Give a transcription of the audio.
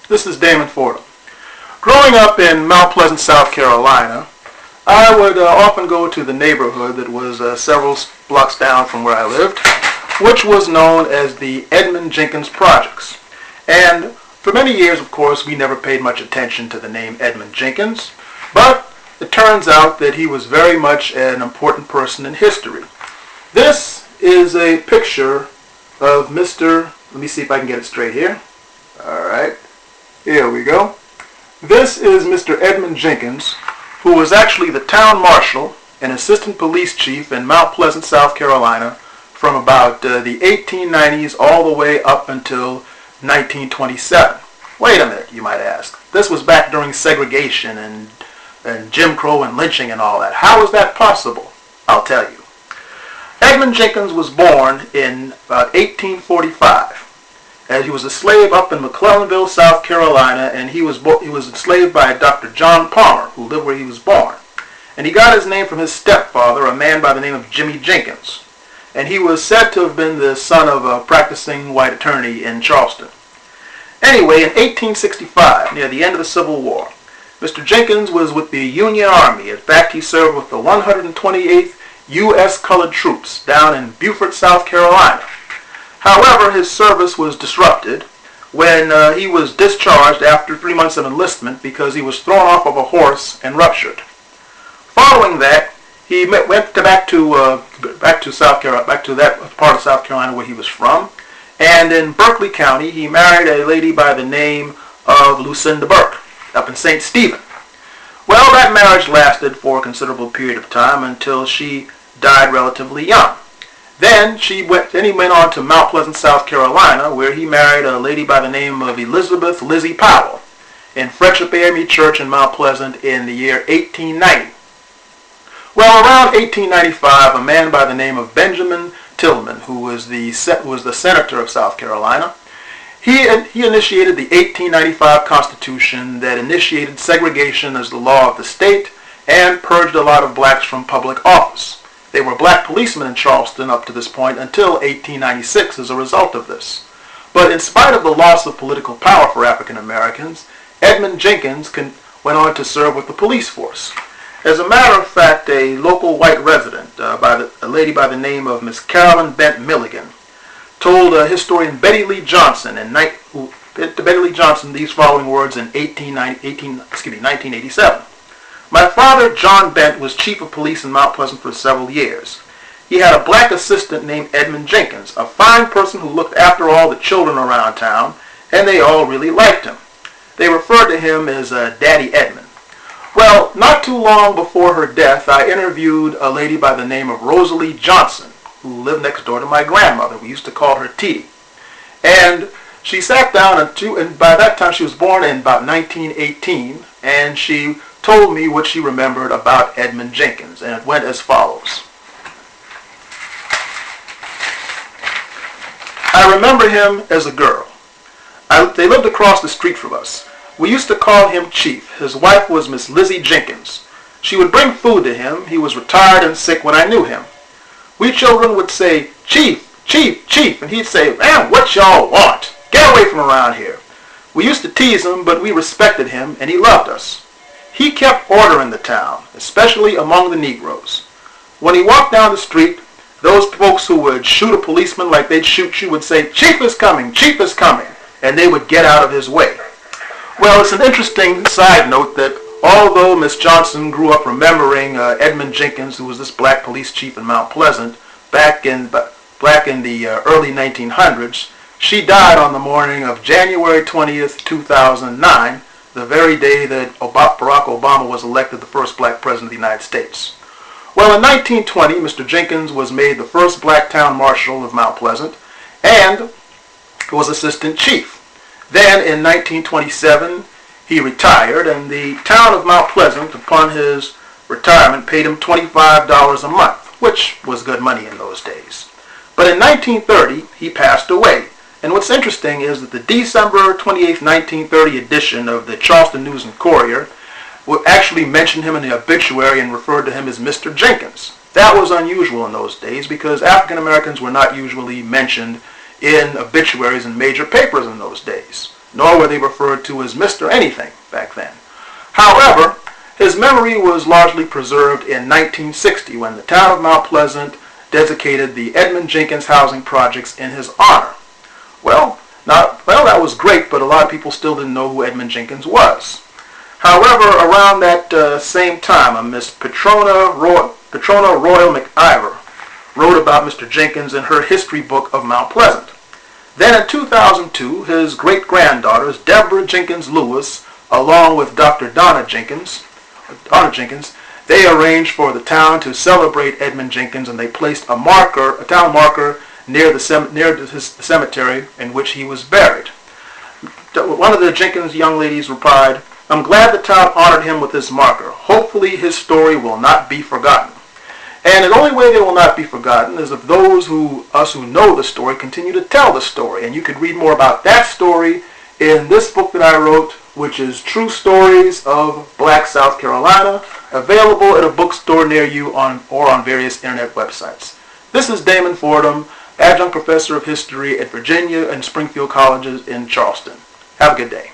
This is Damon Fordham. Growing up in Mount Pleasant, South Carolina, I would often go to the neighborhood that was several blocks down from where I lived, which was known as the Edmund Jenkins projects. And for many years, of course, we never paid much attention to the name Edmund Jenkins, but it turns out that he was very much an important person in history. This is a picture of Mr. Let me see if I can get it straight here. All right, here we go. This is Mr. Edmund Jenkins, who was actually the town marshal and assistant police chief in Mount Pleasant, South Carolina, from about the 1890s all the way up until 1927. Wait a minute, you might ask. This was back during segregation and Jim Crow and lynching and all that. How was that possible? I'll tell you. Edmund Jenkins was born in 1845. As he was a slave up in McClellanville, South Carolina, and he was enslaved by Dr. John Palmer, who lived where he was born. And he got his name from his stepfather, a man by the name of Jimmy Jenkins. And he was said to have been the son of a practicing white attorney in Charleston. Anyway, in 1865, near the end of the Civil War, Mr. Jenkins was with the Union Army. In fact, he served with the 128th U.S. Colored Troops down in Beaufort, South Carolina. However, his service was disrupted when he was discharged after 3 months of enlistment because he was thrown off of a horse and ruptured. Following that, he went back to that part of South Carolina where he was from, and in Berkeley County, he married a lady by the name of Lucinda Burke up in St. Stephen. Well, that marriage lasted for a considerable period of time until she died relatively young. Then he went on to Mount Pleasant, South Carolina, where he married a lady by the name of Elizabeth Lizzie Powell in Friendship AME Church in Mount Pleasant in the year 1890. Well, around 1895, a man by the name of Benjamin Tillman, who was the senator of South Carolina, he initiated the 1895 Constitution that initiated segregation as the law of the state and purged a lot of blacks from public office. They were black policemen in Charleston up to this point until 1896 as a result of this. But in spite of the loss of political power for African Americans, Edmund Jenkins went on to serve with the police force. As a matter of fact, a local white resident, a lady by the name of Miss Carolyn Bent Milligan, told historian Betty Lee Johnson these following words in 1987. My father, John Bent, was chief of police in Mount Pleasant for several years. He had a black assistant named Edmund Jenkins, a fine person who looked after all the children around town, and they all really liked him. They referred to him as Daddy Edmund. Well, not too long before her death, I interviewed a lady by the name of Rosalie Johnson, who lived next door to my grandmother. We used to call her Titi. And she sat down, and by that time she was born in about 1918, and she told me what she remembered about Edmund Jenkins, and it went as follows. I remember him as a girl. They lived across the street from us. We used to call him Chief. His wife was Miss Lizzie Jenkins. She would bring food to him. He was retired and sick when I knew him. We children would say, Chief, Chief, Chief, and he'd say, man, what y'all want? Get away from around here. We used to tease him, but we respected him, and he loved us. He kept order in the town, especially among the Negroes. When he walked down the street, those folks who would shoot a policeman like they'd shoot you would say, Chief is coming, and they would get out of his way. Well, it's an interesting side note that although Miss Johnson grew up remembering Edmund Jenkins, who was this black police chief in Mount Pleasant, back in the early 1900s, she died on the morning of January 20th, 2009, the very day that Barack Obama was elected the first black president of the United States. Well, in 1920, Mr. Jenkins was made the first black town marshal of Mount Pleasant and was assistant chief. Then in 1927, he retired, and the town of Mount Pleasant, upon his retirement, paid him $25 a month, which was good money in those days. But in 1930, he passed away. And what's interesting is that the December 28, 1930 edition of the Charleston News and Courier actually mentioned him in the obituary and referred to him as Mr. Jenkins. That was unusual in those days because African Americans were not usually mentioned in obituaries in major papers in those days. nor were they referred to as Mr. Anything back then. However, his memory was largely preserved in 1960 when the town of Mount Pleasant dedicated the Edmund Jenkins housing projects in his honor. Well, that was great, but a lot of people still didn't know who Edmund Jenkins was. However, around that same time, a Miss Petrona Royal McIver wrote about Mr. Jenkins in her history book of Mount Pleasant. Then in 2002, his great-granddaughters, Deborah Jenkins Lewis, along with Dr. Donna Jenkins, they arranged for the town to celebrate Edmund Jenkins, and they placed a town marker near the cemetery in which he was buried. One of the Jenkins young ladies replied, "I'm glad the town honored him with this marker. Hopefully his story will not be forgotten." And the only way they will not be forgotten is if us who know the story continue to tell the story. And you can read more about that story in this book that I wrote, which is True Stories of Black South Carolina, available at a bookstore near you or on various internet websites. This is Damon Fordham, adjunct professor of history at Virginia and Springfield Colleges in Charleston. Have a good day.